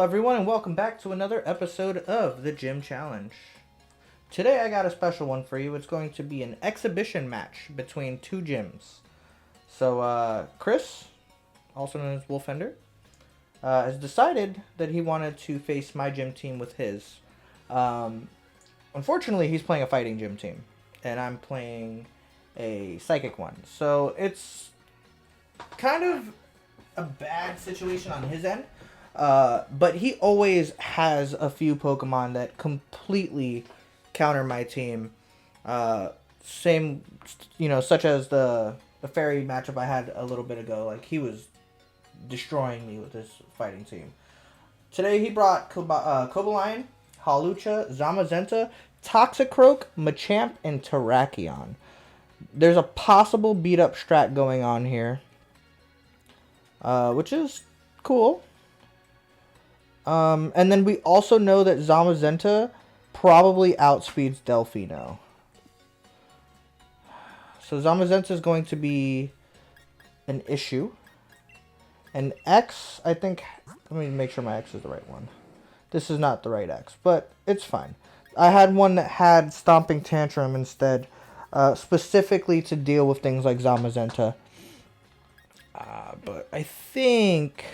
everyone, and welcome back to another episode of the Gym Challenge. Today I got a special one for you. It's going to be an exhibition match between two gyms. So Chris, also known as Wulfender, has decided that he wanted to face my gym team with his. Unfortunately, he's playing a fighting gym team, and I'm playing a psychic one. So it's kind of a bad situation on his end. But he always has a few Pokemon that completely counter my team. Same, such as the fairy matchup I had a little bit ago. Like, he was destroying me with this fighting team. Today he brought Cobalion, Hawlucha, Zamazenta, Toxicroak, Machamp, and Terrakion. There's a possible beat-up strat going on here, which is cool. And then we also know that Zamazenta probably outspeeds Delfino. So Zamazenta is going to be an issue. And X, I think, let me make sure my X is the right one. This is not the right X, but it's fine. I had one that had Stomping Tantrum instead, specifically to deal with things like Zamazenta. But I think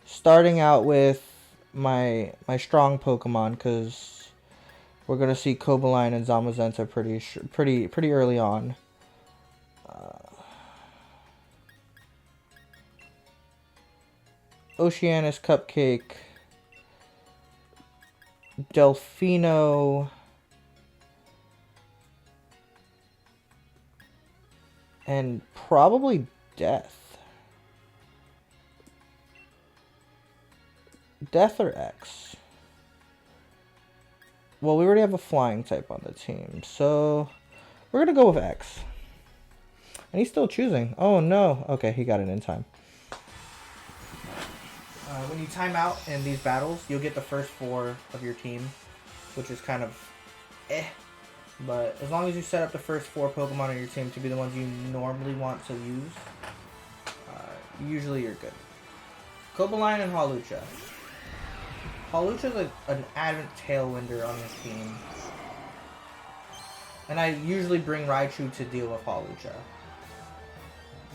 starting out with my strong Pokemon, because we're gonna see Cobalion and Zamazenta pretty early on. Oceanus, Cupcake, Delfino, and probably Death. Death or X? Well, we already have a flying type on the team, so we're going to go with X. And he's still choosing. Oh, no. Okay, he got it in time. When you time out in these battles, you'll get the first 4 of your team, which is kind of But as long as you set up the first 4 Pokemon on your team to be the ones you normally want to use, usually you're good. Cobalion and Hawlucha. Hawlucha is an adamant Tailwinder on this team. And I usually bring Raichu to deal with Hawlucha.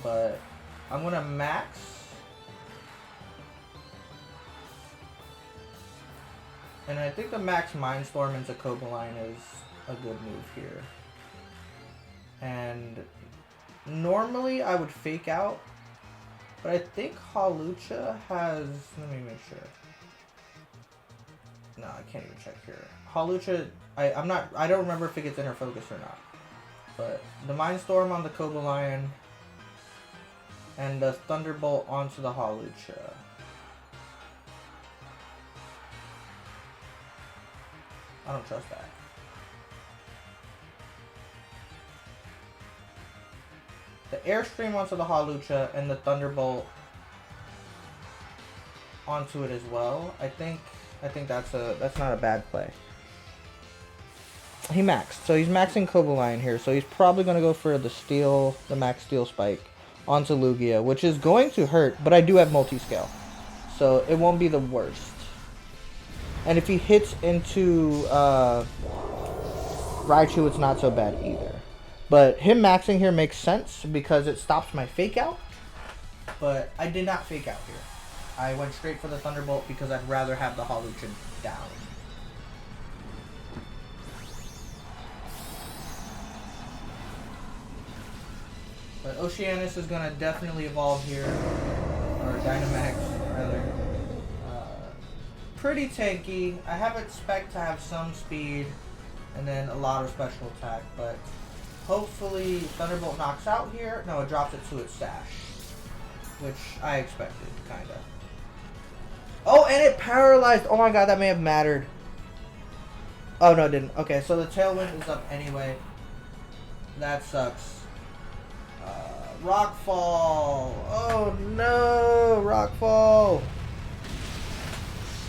But I'm going to max. And I think the max Mindstorm into Cobalion is a good move here. And normally I would fake out. But I think Hawlucha has... Let me make sure. No, I can't even check here. Hawlucha, I don't remember if it gets inner focus or not. But the Mindstorm on the Cobalion and the Thunderbolt onto the Hawlucha. I don't trust that. The Airstream onto the Hawlucha and the Thunderbolt onto it as well. I think that's not a bad play. He maxed. So he's maxing Cobalion here. So he's probably going to go for the max steel spike onto Lugia, which is going to hurt, but I do have multi-scale. So it won't be the worst. And if he hits into Raichu, it's not so bad either. But him maxing here makes sense because it stops my fake out. But I did not fake out here. I went straight for the Thunderbolt because I'd rather have the Hawlucha down. But Oceanus is going to definitely evolve here. Or Dynamax, rather. Pretty tanky. I have expect to have some speed and then a lot of special attack. But hopefully Thunderbolt knocks out here. No, it drops it to its stash. Which I expected, kind of. Oh, and it paralyzed. Oh my god, that may have mattered. Oh, no, it didn't. Okay, so the Tailwind is up anyway. That sucks. Rockfall. Oh, no. Rockfall.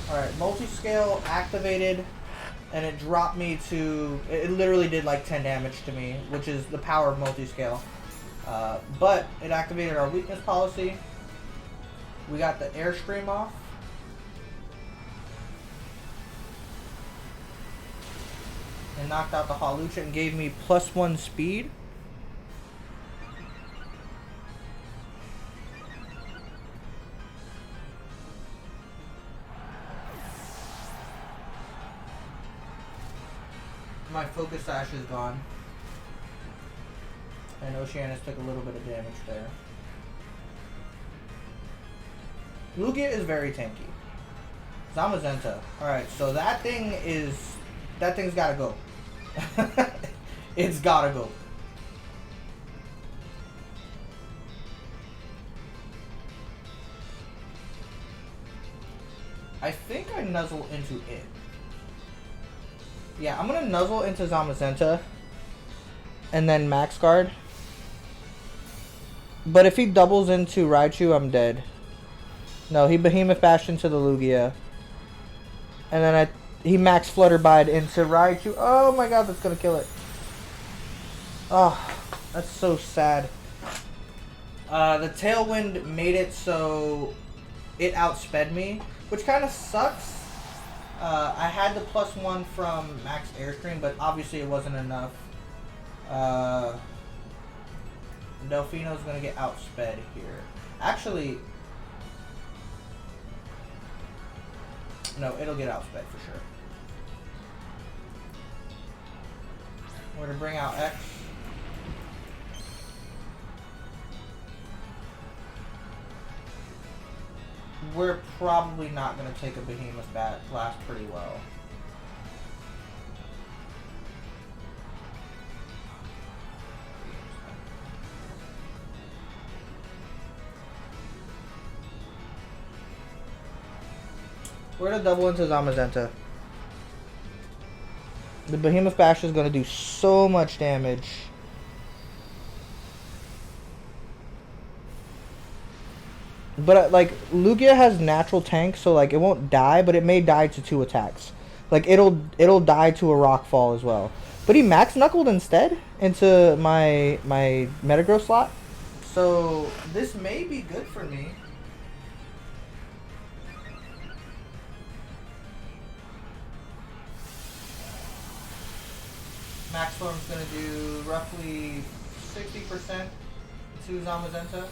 Alright, multi-scale activated. And it dropped me to... It literally did like 10 damage to me, which is the power of multi-scale. But it activated our weakness policy. We got the Airstream off. and knocked out the Hawlucha and gave me +1 speed. My Focus Sash is gone. And Oceanus took a little bit of damage there. Lugia is very tanky. Zamazenta. Alright, so that thing's gotta go. It's gotta go. I think I nuzzle into it. Yeah, I'm gonna nuzzle into Zamazenta and then max guard. But if he doubles into Raichu, I'm dead. No, he Behemoth Bashed into the Lugia. And then he max Flutterbite into Raichu. Oh my god, that's gonna kill it. Oh, that's so sad. The Tailwind made it so it outsped me, which kind of sucks. I had the +1 from Max Airstream, but obviously it wasn't enough. Delfino's gonna get outsped here. Actually, no, it'll get outsped for sure. We're gonna bring out X. We're probably not going to take a Behemoth Blast pretty well. We're going to double into Zamazenta. The Behemoth Bash is going to do so much damage. But like Lugia has natural tank, so like it won't die, but it may die to 2 attacks. Like it'll die to a rock fall as well. But he max knuckled instead into my Metagross slot. So this may be good for me. Max Storm's gonna do roughly 60% to Zamazenta.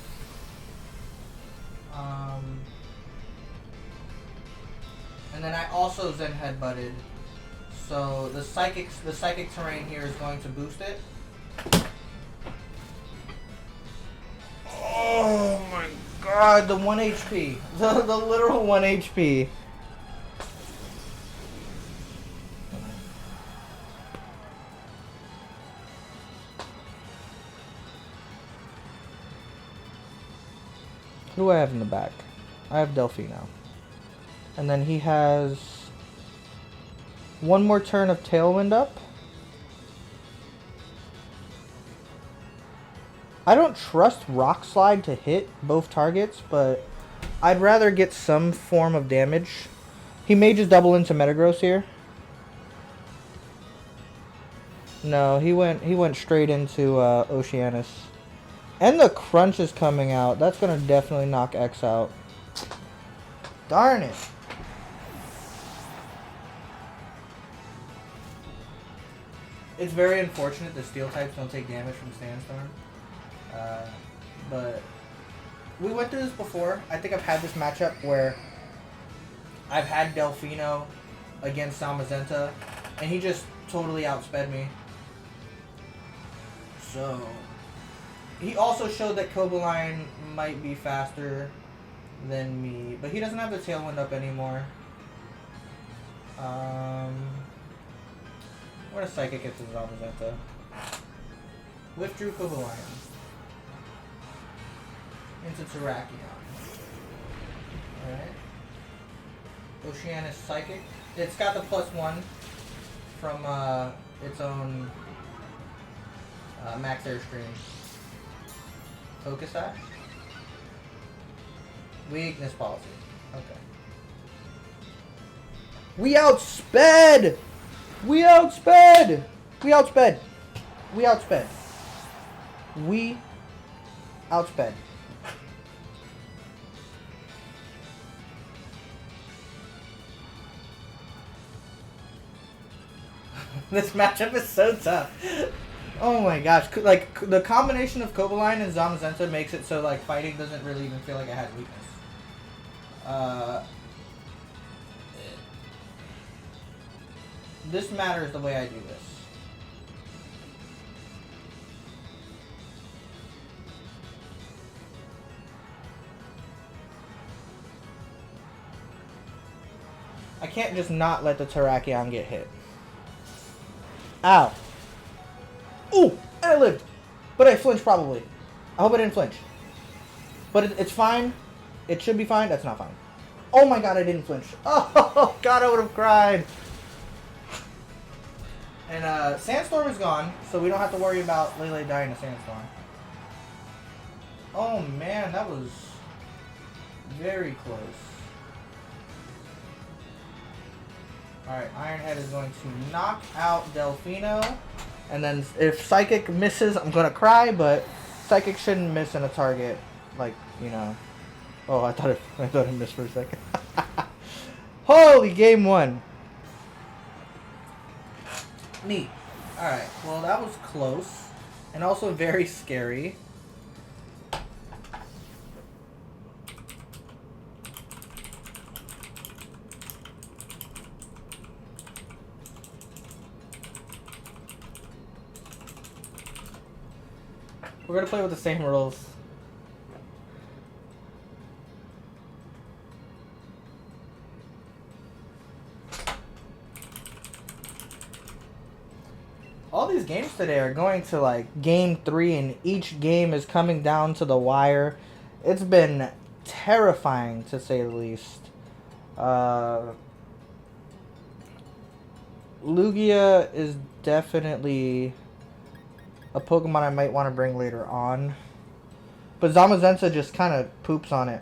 And then I also Zen Headbutted, so the psychic terrain here is going to boost it. Oh my god, the 1 HP, the literal 1 HP. Who do I have in the back? I have Delfino. And then he has one more turn of Tailwind up. I don't trust Rock Slide to hit both targets, but I'd rather get some form of damage. He may just double into Metagross here. No, he went straight into Oceanus. And the Crunch is coming out. That's going to definitely knock X out. Darn it. It's very unfortunate that Steel types don't take damage from Sandstorm. But we went through this before. I think I've had this matchup where I've had Delfino against Zamazenta, and he just totally outsped me. So he also showed that Cobaline might be faster than me, but he doesn't have the Tailwind up anymore. We're gonna Psychic it to Zamazenta. Withdrew Cobaline into Terrakion. Alright. Oceanus Psychic. It's got the +1 from its own Max Airstream. Focus Sash? Weakness Policy. Okay. We outsped! We outsped! We outsped! We outsped. We outsped. This matchup is so tough. Oh my gosh. Like, the combination of Kobaline and Zamazenta makes it so, like, fighting doesn't really even feel like it has weakness. This matters the way I do this. I can't just not let the Terrakion get hit. Ow. Ooh! And I lived! But I flinched probably. I hope I didn't flinch. But it's fine. It should be fine. That's not fine. Oh my god, I didn't flinch. Oh god, I would have cried. And Sandstorm is gone, so we don't have to worry about Lele dying to Sandstorm. Oh man, that was very close. Alright, Ironhead is going to knock out Delfino. And then if Psychic misses, I'm going to cry, but Psychic shouldn't miss in a target. Like, you know. Oh, I thought it missed for a second. Holy, game one. Neat. Alright, well that was close. And also very scary. We're gonna play with the same rules. All these games today are going to like game 3 and each game is coming down to the wire. It's been terrifying to say the least. Lugia is definitely a Pokemon I might want to bring later on. But Zamazenta just kind of poops on it.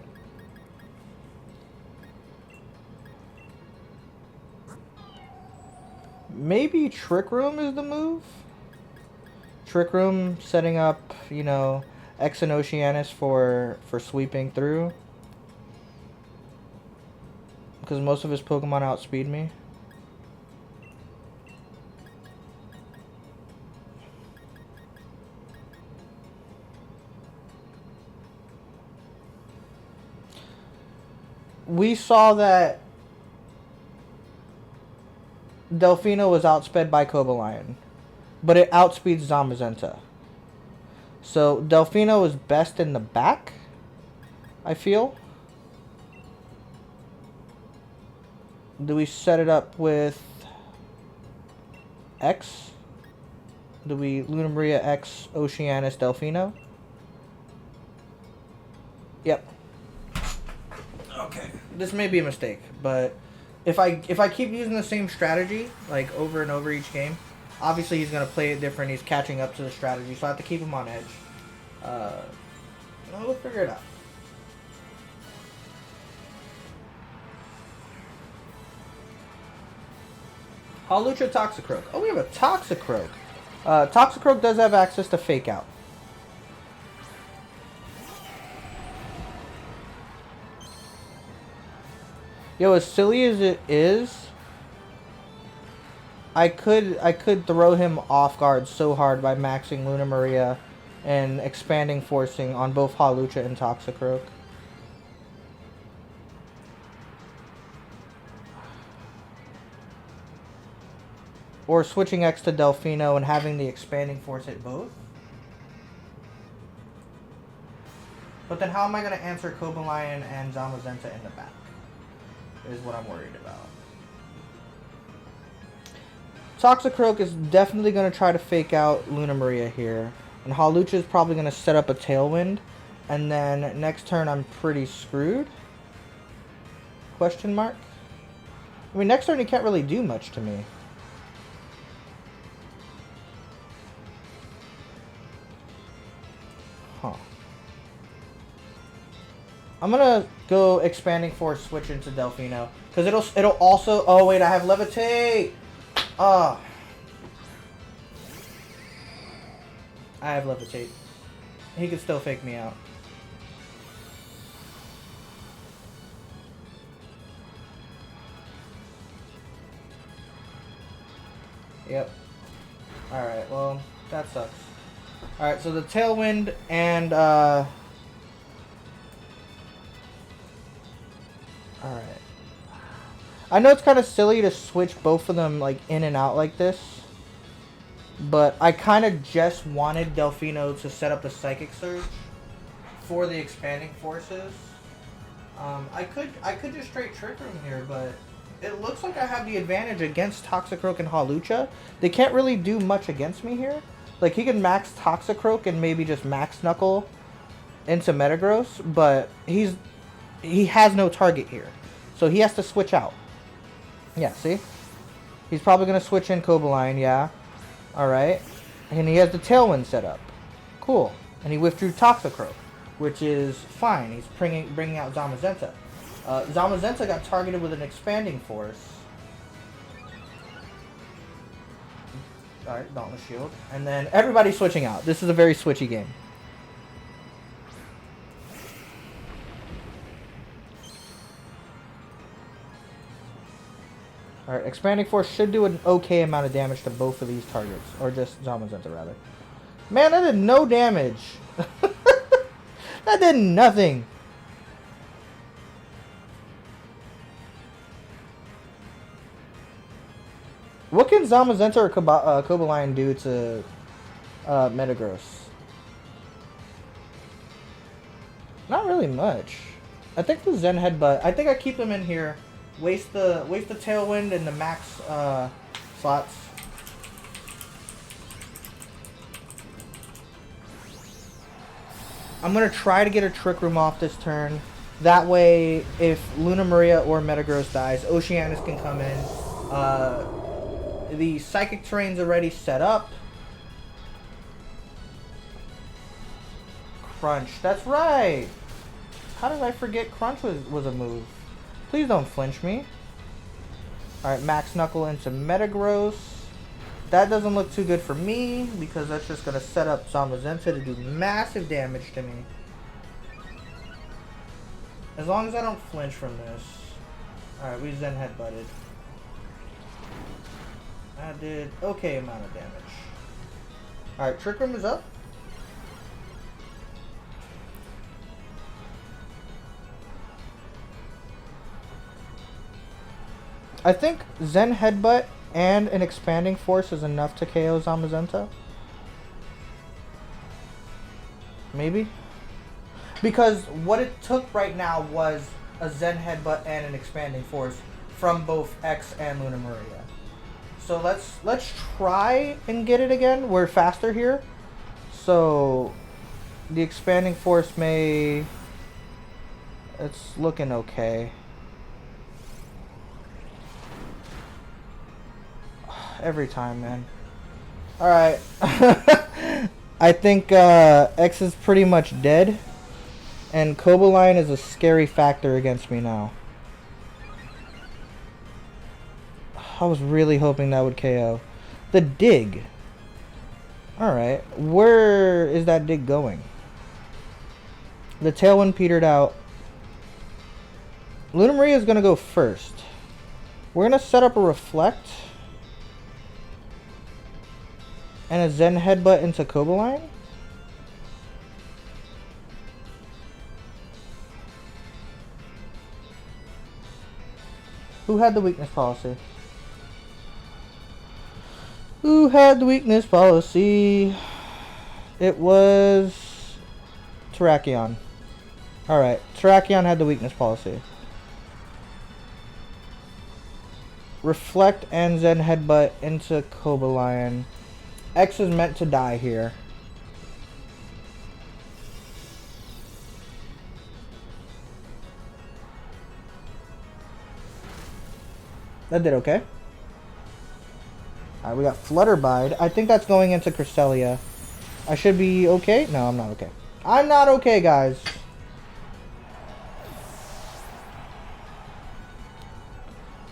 Maybe Trick Room is the move? Trick Room setting up, you know, X and Oceanus for sweeping through. Because most of his Pokemon outspeed me. We saw that Delfino was outsped by Cobalion, but it outspeeds Zamazenta. So Delfino is best in the back, I feel. Do we set it up with X? Do we Luna Maria X Oceanus Delfino? Yep. Okay. This may be a mistake, but if I keep using the same strategy like over and over each game, obviously he's gonna play it different. He's catching up to the strategy, so I have to keep him on edge. We'll figure it out. Hawlucha Toxicroak. Oh, we have a Toxicroak. Toxicroak does have access to Fake Out. Yo, as silly as it is, I could throw him off guard so hard by maxing Luna Maria and expanding forcing on both Hawlucha and Toxicroak. Or switching X to Delfino and having the expanding force hit both. But then how am I going to answer Cobalion and Zamazenta in the back? Is what I'm worried about. Toxicroak is definitely going to try to fake out Luna Maria here. And Hawlucha is probably going to set up a Tailwind. And then next turn I'm pretty screwed? Question mark? I mean, next turn he can't really do much to me. Huh. I'm gonna go expanding force switch into Delfino because it'll also. Oh wait, I have levitate. I have levitate. He could still fake me out. Yep. Alright, well, that sucks. Alright, so the Tailwind and, Alright. I know it's kind of silly to switch both of them, like, in and out like this. But I kind of just wanted Delfino to set up the Psychic Surge for the Expanding Forces. I could just straight Trick Room here, but it looks like I have the advantage against Toxicroak and Hawlucha. They can't really do much against me here. Like, he can max Toxicroak and maybe just max Knuckle into Metagross, but he has no target here. So he has to switch out. Yeah, see? He's probably going to switch in Cobalion, yeah. Alright. And he has the Tailwind set up. Cool. And he withdrew Toxicroak, which is fine. He's bringing out Zamazenta. Zamazenta got targeted with an Expanding Force. Alright, Dauntless Shield. And then everybody's switching out. This is a very switchy game. Alright, Expanding Force should do an okay amount of damage to both of these targets. Or just Zamazenta, rather. Man, that did no damage. That did nothing. What can Zamazenta or Cobalion do to Metagross? Not really much. I think the Zen Headbutt. I think I keep them in here. Waste the Tailwind and the max slots. I'm gonna try to get a Trick Room off this turn. That way, if Luna Maria or Metagross dies, Oceanus can come in. The Psychic Terrain's already set up. Crunch. That's right. How did I forget Crunch was a move? Please don't flinch me. Alright, Max Knuckle into Metagross. That doesn't look too good for me, because that's just going to set up Zamazenta to do massive damage to me. As long as I don't flinch from this. Alright, we Zen Headbutted. That did okay amount of damage. Alright, Trick Room is up. I think Zen Headbutt and an Expanding Force is enough to KO Zamazenta. Maybe? Because what it took right now was a Zen Headbutt and an Expanding Force from both X and Luna Maria. So let's try and get it again. We're faster here. So the Expanding Force may... It's looking okay. Every time, man. Alright. I think X is pretty much dead. And Cobalion is a scary factor against me now. I was really hoping that would KO. The dig. Alright. Where is that dig going? The Tailwind petered out. Luna Maria is going to go first. We're going to set up a Reflect. And a Zen Headbutt into Cobalion? Who had the weakness policy? Who had the weakness policy? It was Terrakion. Alright, Terrakion had the weakness policy. Reflect and Zen Headbutt into Cobalion. X is meant to die here. That did okay. Alright, we got Flutterbide. I think that's going into Cresselia. I should be okay? No, I'm not okay. I'm not okay, guys.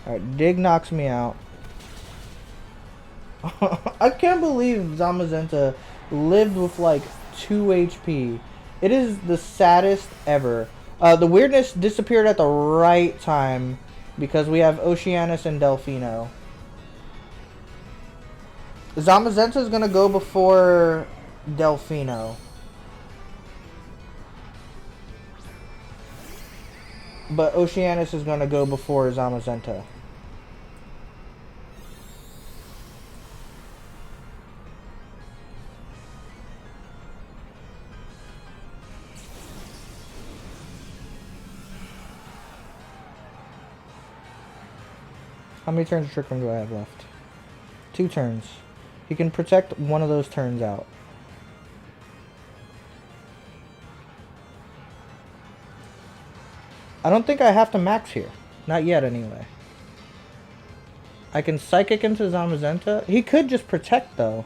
Alright, Dig knocks me out. I can't believe Zamazenta lived with like 2 HP. It is the saddest ever. The weirdness disappeared at the right time because we have Oceanus and Delfino. Zamazenta is gonna go before Delfino. But Oceanus is gonna go before Zamazenta. How many turns of Trick Room do I have left? 2 turns. He can protect one of those turns out. I don't think I have to max here. Not yet, anyway. I can Psychic into Zamazenta. He could just protect, though.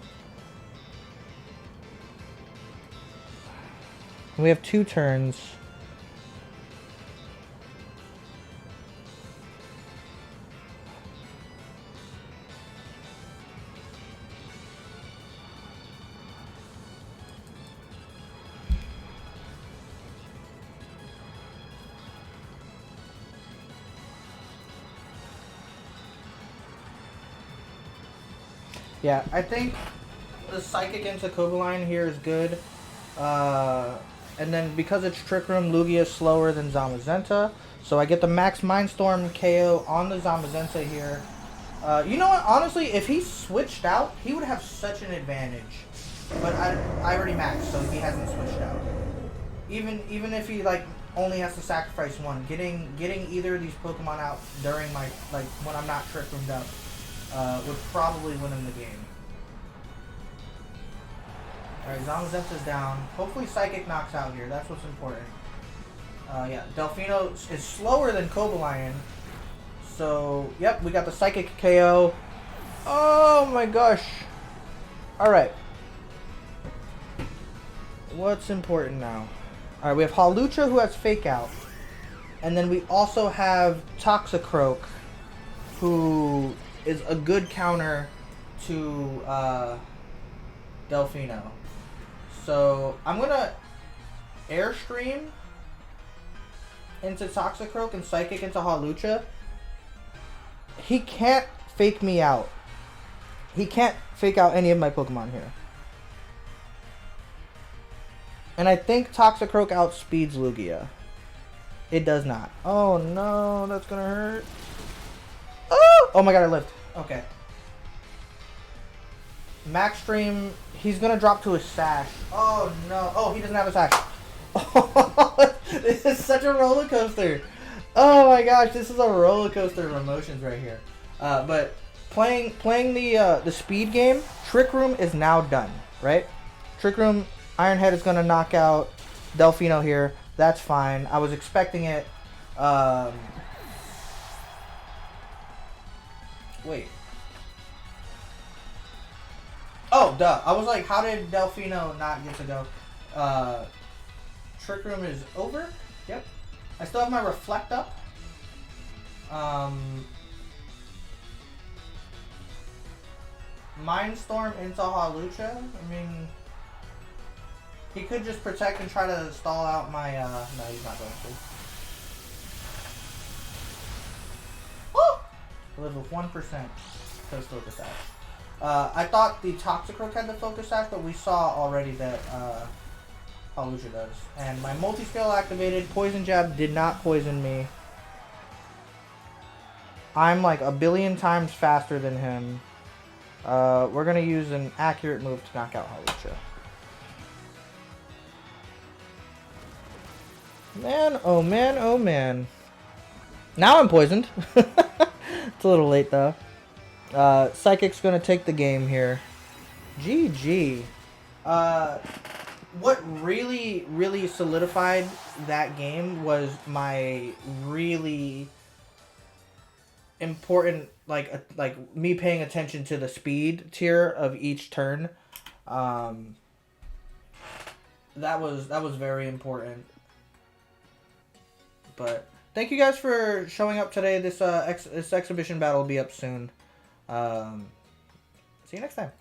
We have 2 turns. Yeah, I think the Psychic into Kobaline here is good. And then because it's Trick Room, Lugia is slower than Zamazenta. So I get the Max Mindstorm KO on the Zamazenta here. You know what? Honestly, if he switched out, he would have such an advantage. But I already maxed, so he hasn't switched out. Even if he like only has to sacrifice one, getting either of these Pokemon out during my when I'm not Trick Roomed up. Would probably win him the game. Alright, Zamazenta's down. Hopefully Psychic knocks out here. That's what's important. Yeah, Delfino is slower than Cobalion. So, yep, we got the Psychic KO. Oh my gosh. Alright. What's important now? Alright, we have Hawlucha who has Fake Out. And then we also have Toxicroak who is a good counter to Delfino. So I'm gonna Airstream into Toxicroak and Psychic into Hawlucha. He can't fake me out. He can't fake out any of my Pokemon here. And I think Toxicroak outspeeds Lugia. It does not. Oh no, that's gonna hurt. Oh my god, I lived. Okay. Maxstream, he's gonna drop to his Sash. Oh no. Oh, he doesn't have a Sash. Oh, this is such a roller coaster. Oh my gosh, this is a roller coaster of emotions right here. But playing the speed game, Trick Room is now done, right? Trick Room, Ironhead is gonna knock out Delfino here. That's fine. I was expecting it. Wait. Oh, duh. I was like, how did Delfino not get to go? Trick Room is over. Yep. I still have my Reflect up. Mindstorm into Hawlucha. I mean, he could just protect and try to stall out my, no, he's not going to. Live with 1%. Post Focus Sash. I thought the Toxicroak had the Focus Sash, but we saw already that Hawlucha does. And my multi-scale activated. Poison Jab did not poison me. I'm like a billion times faster than him. We're going to use an accurate move to knock out Hawlucha. Man, oh man, oh man. Now I'm poisoned. It's a little late though. Psychic's gonna take the game here. GG. What really solidified that game was my really important, like me paying attention to the speed tier of each turn. That was very important. But thank you guys for showing up today. This exhibition battle will be up soon. See you next time.